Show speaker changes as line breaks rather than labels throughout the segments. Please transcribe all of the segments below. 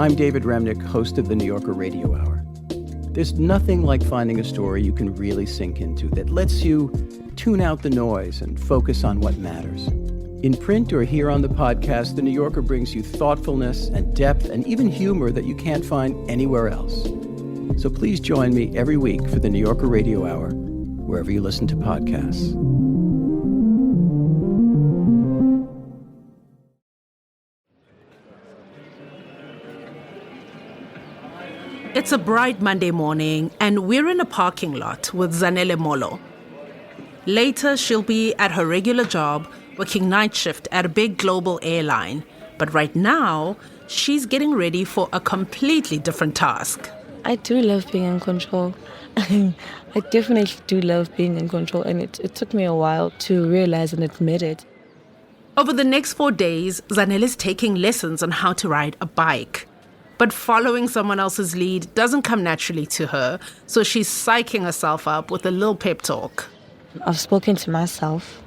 I'm David Remnick, host of the New Yorker Radio Hour. There's nothing like finding a story you can really sink into that lets you tune out the noise and focus on what matters. In print or here on the podcast, The New Yorker brings you thoughtfulness and depth and even humor that you can't find anywhere else. So please join me every week for the New Yorker Radio Hour, wherever you listen to podcasts.
It's a bright Monday morning, and we're in a parking lot with Zanele Molo. Later, she'll be at her regular job, working night shift at a big global airline. But right now, she's getting ready for a completely different task.
I do love being in control. I definitely do love being in control, and it took me a while to realize and admit it.
Over the next 4 days, Zanele is taking lessons on how to ride a bike. But following someone else's lead doesn't come naturally to her, so she's psyching herself up with a little pep talk.
I've spoken to myself.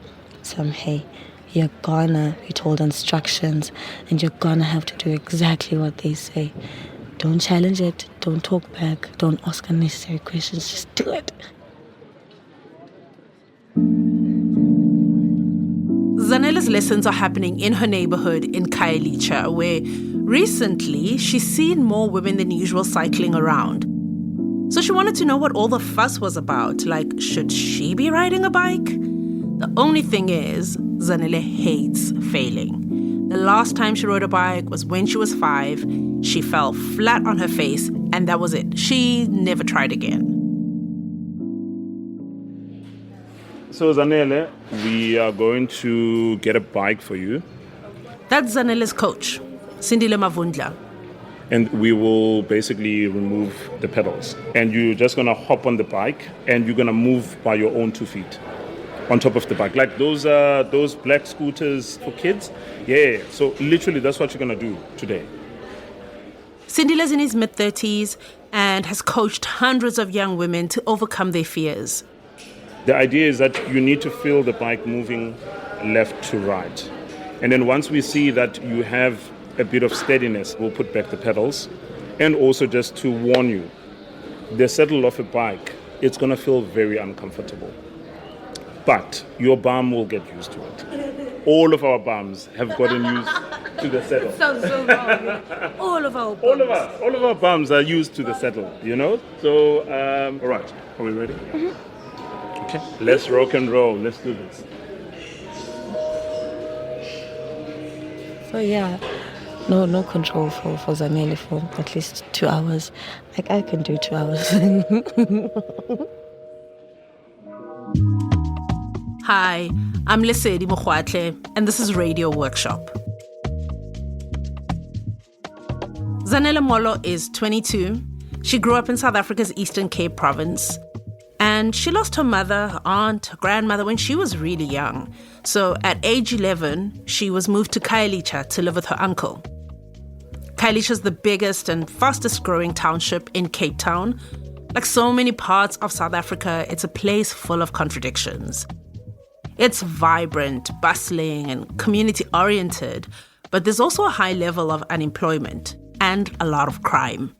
So, hey, you're gonna be told instructions, and you're gonna have to do exactly what they say. Don't challenge it. Don't talk back. Don't ask unnecessary questions. Just do it.
Zanele's lessons are happening in her neighborhood in Khayelitsha, where recently she's seen more women than usual cycling around. So she wanted to know what all the fuss was about, like, should she be riding a bike? The only thing is, Zanele hates failing. The last time she rode a bike was when she was 5. She fell flat on her face, and that was it. She never tried again.
So Zanele, we are going to get a bike for you.
That's Zanele's coach, Zanele Molo.
And we will basically remove the pedals. And you're just going to hop on the bike, and you're going to move by your own 2 feet on top of the bike. Like those black scooters for kids. Yeah, so literally that's what you're going to do today.
Zanele's in his mid-30s and has coached hundreds of young women to overcome their fears.
The idea is that you need to feel the bike moving left to right. And then once we see that you have a bit of steadiness, we'll put back the pedals. And also just to warn you, the saddle of a bike, it's going to feel very uncomfortable. But your bum will get used to it. All of our bums have gotten used to the saddle.
That sounds so wrong. All of our bums.
All of our bums are used to the saddle, you know? So, all right, are we ready? Mm-hmm. Okay, let's rock and roll. Let's do this.
So yeah, no control for Zanele for at least 2 hours. Like, I can do 2 hours.
Hi, I'm Lesedi Mokgwatle, and this is Radio Workshop. Zanele Molo is 22. She grew up in South Africa's Eastern Cape province. And she lost her mother, her aunt, her grandmother when she was really young. So at age 11, she was moved to Khayelitsha to live with her uncle. Khayelitsha is the biggest and fastest growing township in Cape Town. Like so many parts of South Africa, it's a place full of contradictions. It's vibrant, bustling, and community-oriented, but there's also a high level of unemployment and a lot of crime.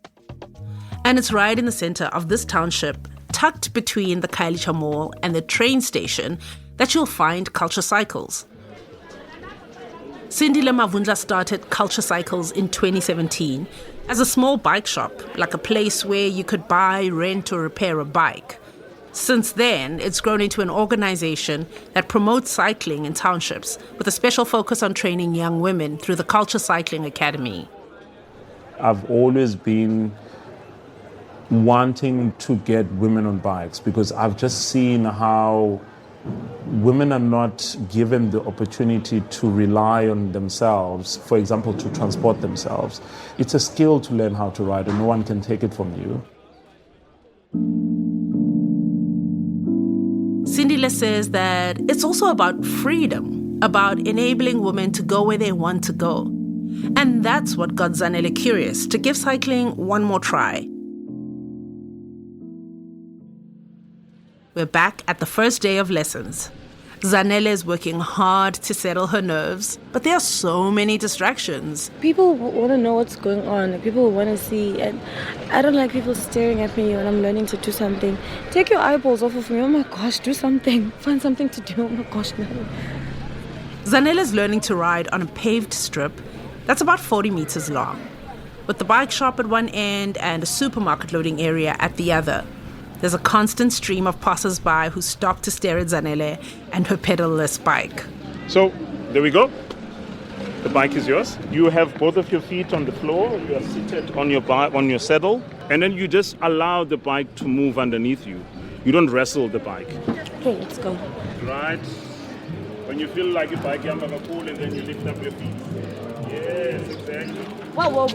And it's right in the center of this township, tucked between the Khayelitsha Mall and the train station, that you'll find Khaltsha Cycles. Zanele Molo started Khaltsha Cycles in 2017 as a small bike shop, like a place where you could buy, rent, or repair a bike. Since then, it's grown into an organization that promotes cycling in townships with a special focus on training young women through the Khaltsha Cycling Academy.
I've always been wanting to get women on bikes because I've just seen how women are not given the opportunity to rely on themselves, for example, to transport themselves. It's a skill to learn how to ride, and no one can take it from you.
Zanele says that it's also about freedom, about enabling women to go where they want to go. And that's what got Zanele curious to give cycling one more try. We're back at the first day of lessons. Zanele is working hard to settle her nerves, but there are so many distractions.
People want to know what's going on. People want to see. And I don't like people staring at me when I'm learning to do something. Take your eyeballs off of me. Oh my gosh, do something. Find something to do. Oh my gosh, no.
Zanele is learning to ride on a paved strip that's about 40 meters long, with the bike shop at one end and a supermarket loading area at the other. There's a constant stream of passers-by who stop to stare at Zanele and her pedal-less bike.
So, there we go. The bike is yours. You have both of your feet on the floor. You are seated on your saddle. And then you just allow the bike to move underneath you. You don't wrestle the bike.
Okay, let's go.
Right. When you feel like a bike, you have a pull and then you lift up your feet. Yes, exactly.
Whoa.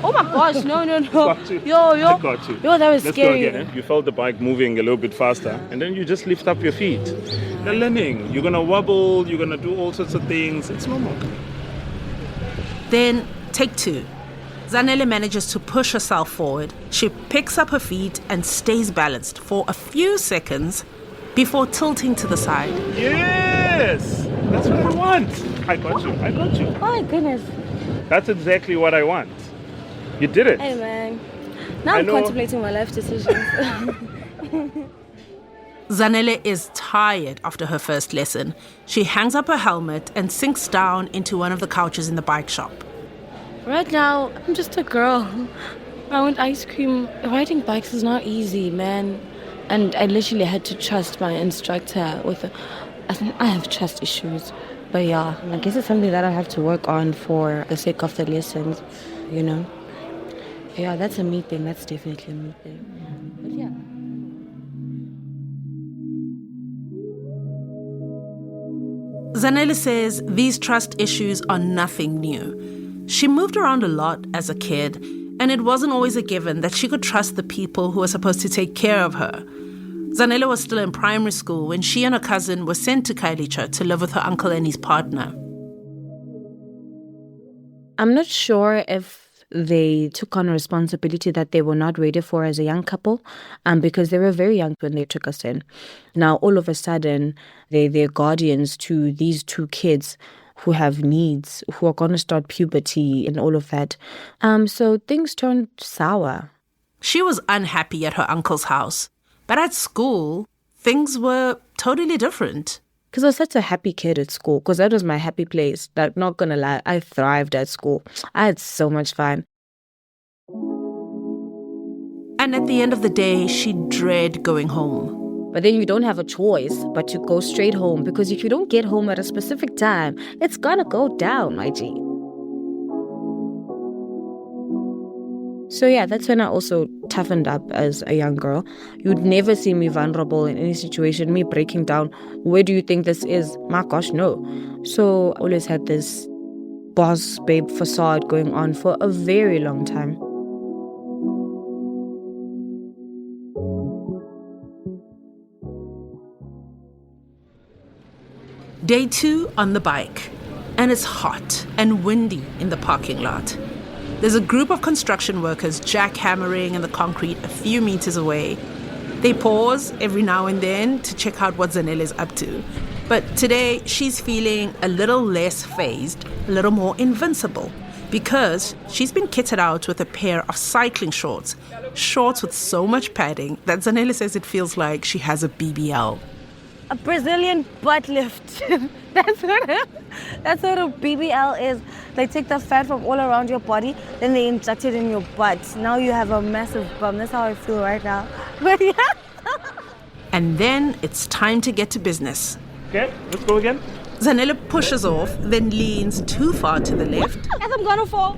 Oh my gosh, no.
Got you.
Yo.
I got you.
Yo, that was
Let's
scary.
go again. You felt the bike moving a little bit faster, and then you just lift up your feet. You're learning. You're gonna wobble. You're gonna do all sorts of things. It's normal.
Then, take two. Zanele manages to push herself forward. She picks up her feet and stays balanced for a few seconds before tilting to the side.
Yes! That's what I want. I got you.
Oh my goodness.
That's exactly what I want. You did it.
Hey man. Now
I
I'm
know.
contemplating my life decisions.
Zanele is tired after her first lesson. She hangs up her helmet and sinks down into one of the couches in the bike shop.
Right now, I'm just a girl. I want ice cream. Riding bikes is not easy, man. And I literally had to trust my instructor I have trust issues. But yeah, I guess it's something that I have to work on for the sake of the lessons, you know? Yeah, that's a me thing. That's definitely a me thing. But yeah.
Zanele says these trust issues are nothing new. She moved around a lot as a kid, and it wasn't always a given that she could trust the people who were supposed to take care of her. Zanele was still in primary school when she and her cousin were sent to Khayelitsha to live with her uncle and his partner.
I'm not sure if they took on a responsibility that they were not ready for as a young couple, because they were very young when they took us in. Now, all of a sudden, they're guardians to these two kids who have needs, who are going to start puberty and all of that. So things turned sour.
She was unhappy at her uncle's house, but at school, things were totally different.
Because I was such a happy kid at school, because that was my happy place. Like, not going to lie, I thrived at school. I had so much fun.
And at the end of the day, she dreaded going home.
But then you don't have a choice but to go straight home, because if you don't get home at a specific time, it's going to go down, my G. So yeah, that's when I also toughened up as a young girl. You'd never see me vulnerable in any situation, me breaking down. Where do you think this is? My gosh, no. So I always had this boss babe facade going on for a very long time.
Day 2 on the bike, and it's hot and windy in the parking lot. There's a group of construction workers jackhammering in the concrete a few meters away. They pause every now and then to check out what Zanele is up to. But today, she's feeling a little less phased, a little more invincible, because she's been kitted out with a pair of cycling shorts with so much padding that Zanele says it feels like she has a BBL.
A Brazilian butt lift. That's what a BBL is. They take the fat from all around your body, then they inject it in your butt. Now you have a massive bum. That's how I feel right now. But yeah.
And then it's time to get to business.
Okay, let's go again.
Zanele pushes off, then leans too far to the left.
As I'm gonna fall.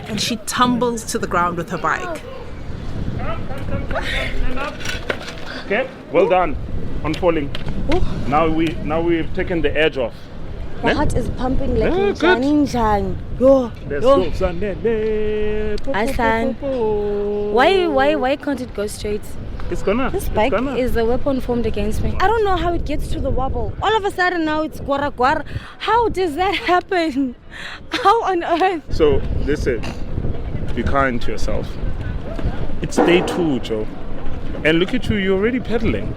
And she tumbles to the ground with her bike.
Okay, well done on falling. Now we've taken the edge off.
My heart is pumping like
Yeah,
a Janin. Yo.
Let's go, Zanele.
Asan. Why can't it go straight?
It's gonna.
This bike is a weapon formed against me. I don't know how it gets to the wobble. All of a sudden now it's gwara gwara. How does that happen? How on earth?
So listen, be kind to yourself. It's day 2, Joe. And look at you, you're already pedaling.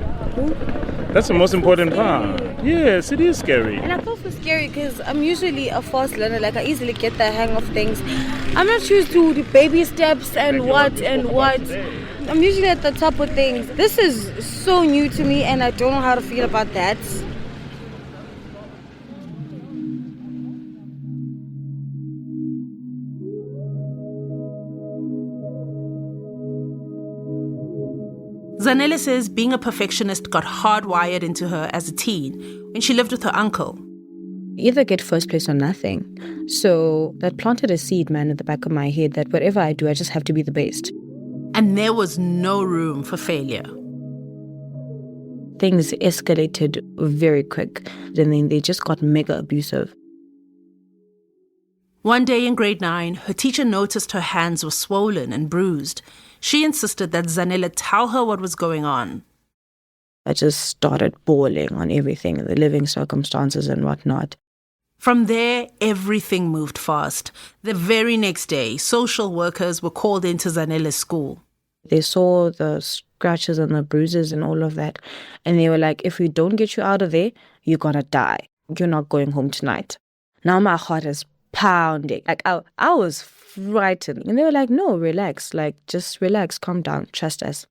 That's the most important part. Yes, it is scary.
And I feel so scary because I'm usually a fast learner. Like, I easily get the hang of things. I'm not used to the baby steps and what. I'm usually at the top of things. This is so new to me and I don't know how to feel about that.
Zanele says being a perfectionist got hardwired into her as a teen when she lived with her uncle.
Either get first place or nothing. So that planted a seed, man, at the back of my head that whatever I do, I just have to be the best.
And there was no room for failure.
Things escalated very quick, and then they just got mega abusive.
One day in grade 9, her teacher noticed her hands were swollen and bruised. She insisted that Zanele tell her what was going on.
I just started bawling on everything, the living circumstances and whatnot.
From there, everything moved fast. The very next day, social workers were called into Zanele's school.
They saw the scratches and the bruises and all of that, and they were like, if we don't get you out of there, you're gonna die. You're not going home tonight. Now my heart is pounding. Like, I was frightened. And they were like, no, relax. Like, just relax, calm down, trust us.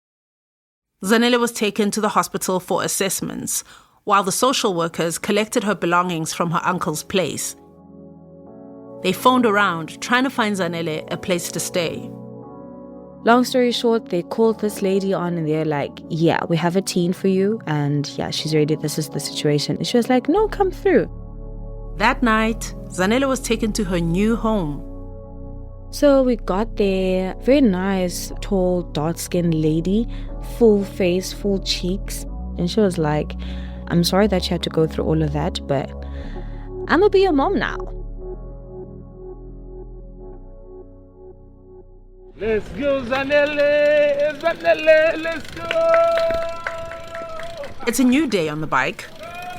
Zanele was taken to the hospital for assessments, while the social workers collected her belongings from her uncle's place. They phoned around, trying to find Zanele a place to stay.
Long story short, they called this lady on and they're like, yeah, we have a teen for you. And yeah, she's ready. This is the situation. And she was like, no, come through.
That night, Zanele was taken to her new home.
So we got there, very nice, tall, dark-skinned lady, full face, full cheeks. And she was like, I'm sorry that you had to go through all of that, but I'm gonna be your mom now.
Let's go, Zanele! Zanele, let's go!
It's a new day on the bike.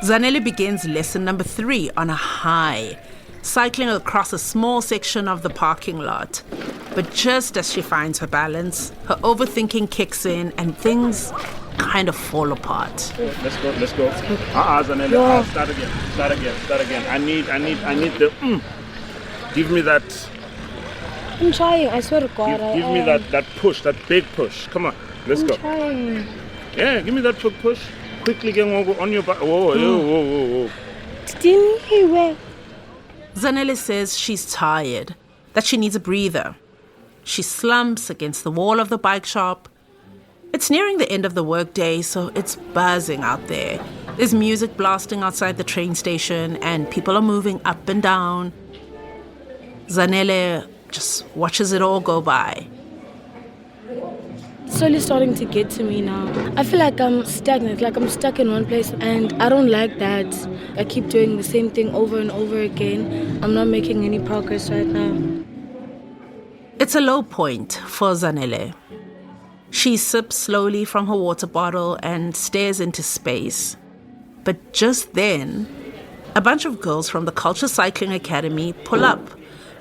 Zanele begins lesson number 3 on a high, cycling across a small section of the parking lot. But just as she finds her balance, her overthinking kicks in and things kind of fall apart.
Let's go. Zanele, start again. I need the, give me that.
I'm trying, I swear to God.
Give me that push, that big push. Come on, let's go.
I'm trying.
Yeah, give me that quick push. Quickly get on your back. Whoa.
Zanele says she's tired, that she needs a breather. She slumps against the wall of the bike shop. It's nearing the end of the workday, so it's buzzing out there. There's music blasting outside the train station, and people are moving up and down. Zanele just watches it all go by.
It's slowly starting to get to me now. I feel like I'm stagnant, like I'm stuck in one place, and I don't like that. I keep doing the same thing over and over again. I'm not making any progress right now.
It's a low point for Zanele. She sips slowly from her water bottle and stares into space. But just then, a bunch of girls from the Khaltsha Cycling Academy pull up,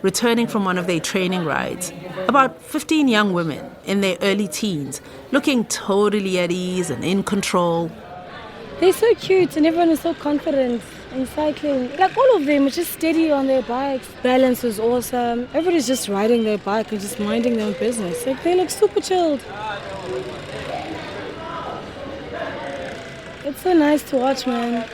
returning from one of their training rides. About 15 young women in their early teens, looking totally at ease and in control.
They're so cute and everyone is so confident in cycling. Like, all of them are just steady on their bikes. Balance is awesome. Everybody's just riding their bike and just minding their own business. Like, they look super chilled. It's so nice to watch, man.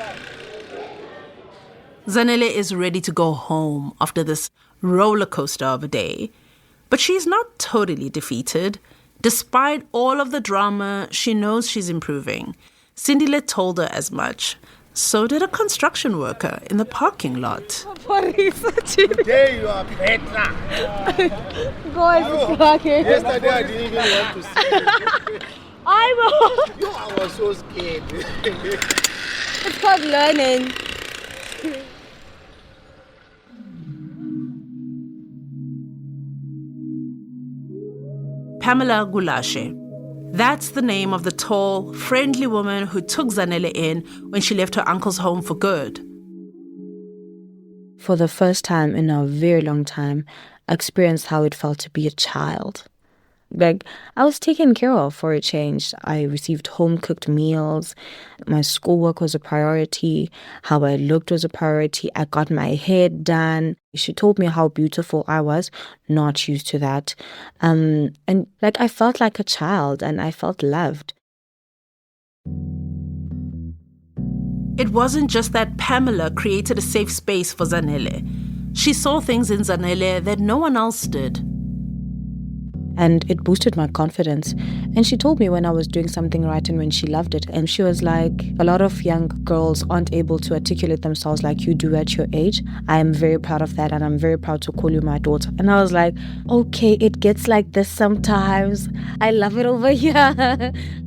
Zanele is ready to go home after this roller coaster of a day. But she's not totally defeated. Despite all of the drama, she knows she's improving. Sindile told her as much. So did a construction worker in the parking lot.
Today you are better. Yesterday I didn't even want to see you. I was so scared.
It's called learning.
Pamela Gulashe. That's the name of the tall, friendly woman who took Zanele in when she left her uncle's home for good.
For the first time in a very long time, I experienced how it felt to be a child. Like, I was taken care of for a change. I received home-cooked meals. My schoolwork was a priority. How I looked was a priority. I got my hair done. She told me how beautiful I was, not used to that. And, like, I felt like a child and I felt loved.
It wasn't just that Pamela created a safe space for Zanele. She saw things in Zanele that no one else did.
And it boosted my confidence. And she told me when I was doing something right and when she loved it. And she was like, a lot of young girls aren't able to articulate themselves like you do at your age. I am very proud of that, and I'm very proud to call you my daughter. And I was like, okay, it gets like this sometimes. I love it over here.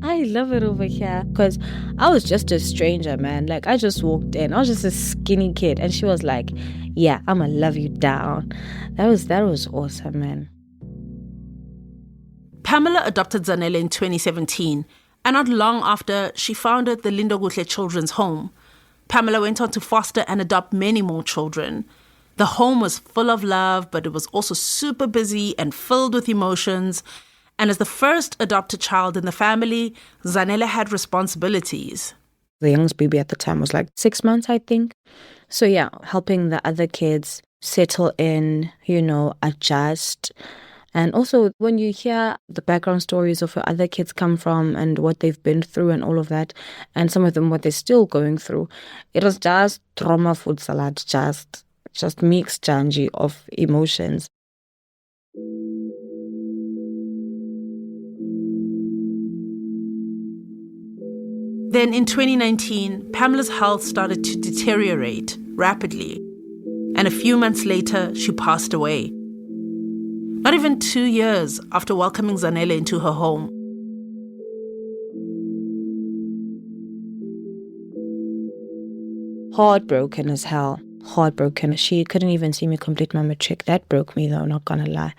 I love it over here. Because I was just a stranger, man. Like, I just walked in. I was just a skinny kid. And she was like, yeah, I'm going to love you down. That was awesome, man.
Pamela adopted Zanele in 2017, and not long after, she founded the Lindokuhle Children's Home. Pamela went on to foster and adopt many more children. The home was full of love, but it was also super busy and filled with emotions. And as the first adopted child in the family, Zanele had responsibilities.
The youngest baby at the time was like 6 months, I think. So yeah, helping the other kids settle in, adjust. And also, when you hear the background stories of where other kids come from and what they've been through and all of that, and some of them what they're still going through, it was just trauma food salad, just mixed janji of emotions.
Then in 2019, Pamela's health started to deteriorate rapidly. And a few months later, she passed away. Not even 2 years after welcoming Zanele into her home.
Heartbroken as hell. Heartbroken. She couldn't even see me complete my matric. That broke me though, not gonna lie.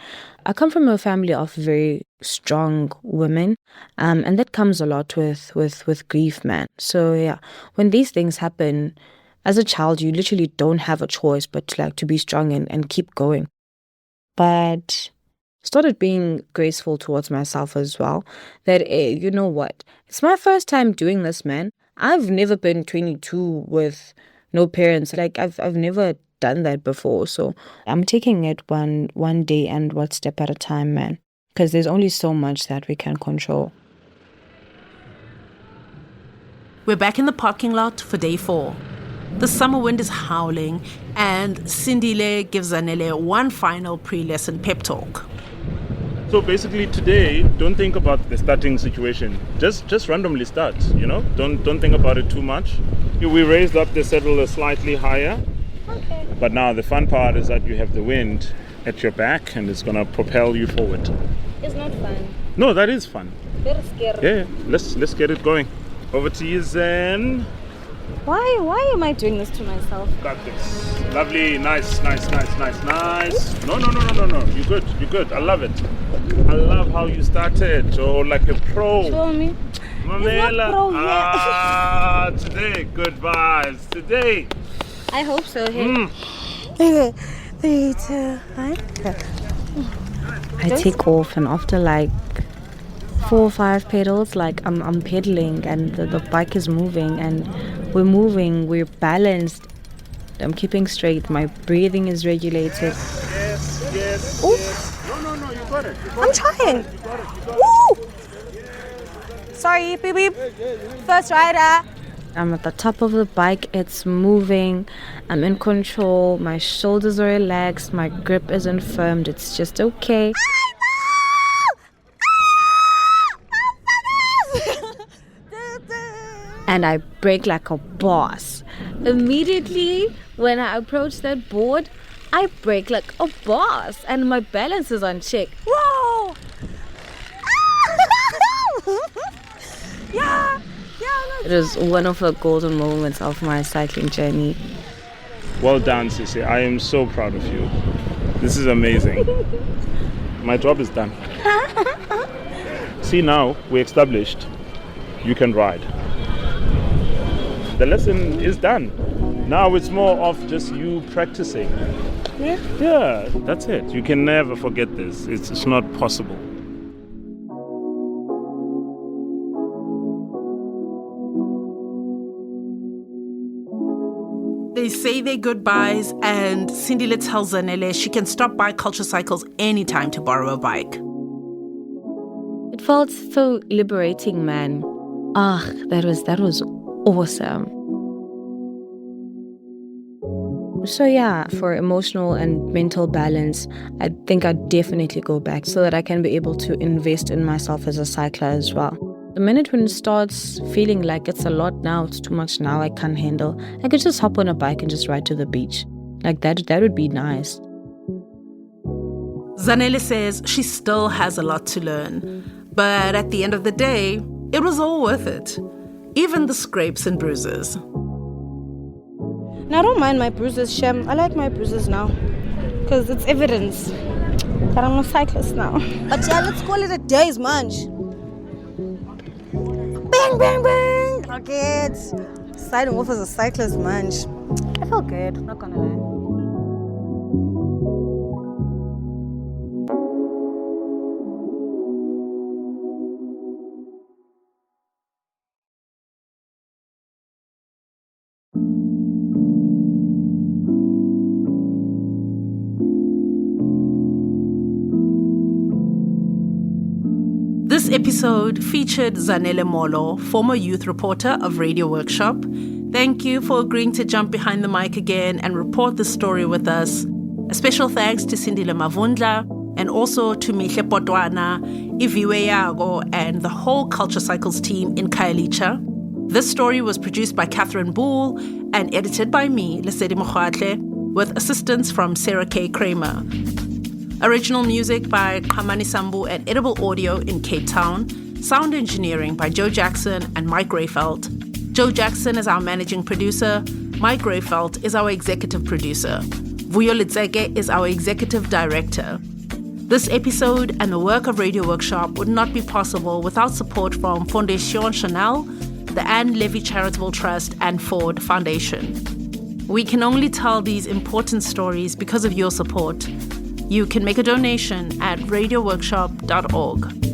I come from a family of very strong women, and that comes a lot with grief, man. So yeah, when these things happen, as a child, you literally don't have a choice but to be strong and keep going. But started being graceful towards myself as well. That, you know what? It's my first time doing this, man. I've never been 22 with no parents. Like, I've never done that before. So I'm taking it one day and one step at a time, man. Because there's only so much that we can control.
We're back in the parking lot for day 4. The summer wind is howling, and Sindile gives Zanele one final pre-lesson pep talk.
So basically today, don't think about the starting situation. Just randomly start, Don't think about it too much. We raised up the saddle slightly higher. Okay. But now the fun part is that you have the wind at your back and it's going to propel you forward.
It's not fun.
No, that is fun.
Very scary.
Yeah, let's get it going. Over to you, Zen.
Why am I doing this to myself?
Got this. Lovely, nice. No. You're good. I love it. I love how you started. Oh, like a pro.
Show me.
Mamela.
Pro yet.
Today, good vibes. Today.
I hope so. Hey. 3, 2, 1.
I take off, and after like 4 or 5 pedals, like I'm pedaling and the bike is moving and we're moving, we're balanced. I'm keeping straight, my breathing is regulated.
Yes. No, you got it.
I'm trying. Woo! Sorry, beep beep. First rider.
I'm at the top of the bike, it's moving, I'm in control, my shoulders are relaxed, my grip isn't firm, it's just okay. And I brake like a boss. Immediately when I approach that board, I brake like a boss and my balance is on check.
Whoa! Yeah.
It is one of the golden moments of my cycling journey.
Well done, Sissy. I am so proud of you. This is amazing. My job is done. See, now we established you can ride. The lesson is done. Now it's more of just you practicing. Yeah, that's it. You can never forget this. It's not possible.
say their goodbyes, and Sindile tells Zanele she can stop by Khaltsha Cycles anytime to borrow a bike.
It felt so liberating, man. That was awesome. So yeah, for emotional and mental balance, I think I'd definitely go back so that I can be able to invest in myself as a cycler as well. The minute when it starts feeling like it's a lot now, it's too much now, I can't handle, I could just hop on a bike and just ride to the beach. Like that would be nice.
Zanele says she still has a lot to learn, but at the end of the day, it was all worth it. Even the scrapes and bruises.
Now, I don't mind my bruises, Shem. I like my bruises now. Because it's evidence that I'm a cyclist now. But yeah, let's call it a day's munch. Bang, bang, bang! Okay, it's starting off as a cyclist munch. I feel good, not gonna lie.
This episode featured Zanele Molo, former youth reporter of Radio Workshop. Thank you for agreeing to jump behind the mic again and report the story with us. A special thanks to Sindile Mavundla and also to Mihle Potwana, Iviwe Yago, and the whole Khaltsha Cycles team in Khayelitsha. This story was produced by Catherine Bull and edited by me, Lesedi Mokhatle, with assistance from Sarah K. Kramer. Original music by Kamani Sambu and Edible Audio in Cape Town. Sound engineering by Joe Jackson and Mike Rayfeld. Joe Jackson is our managing producer. Mike Rayfeld is our executive producer. Vuyo Litseke is our executive director. This episode and the work of Radio Workshop would not be possible without support from Fondation Chanel, the Anne Levy Charitable Trust, and Ford Foundation. We can only tell these important stories because of your support. You can make a donation at radioworkshop.org.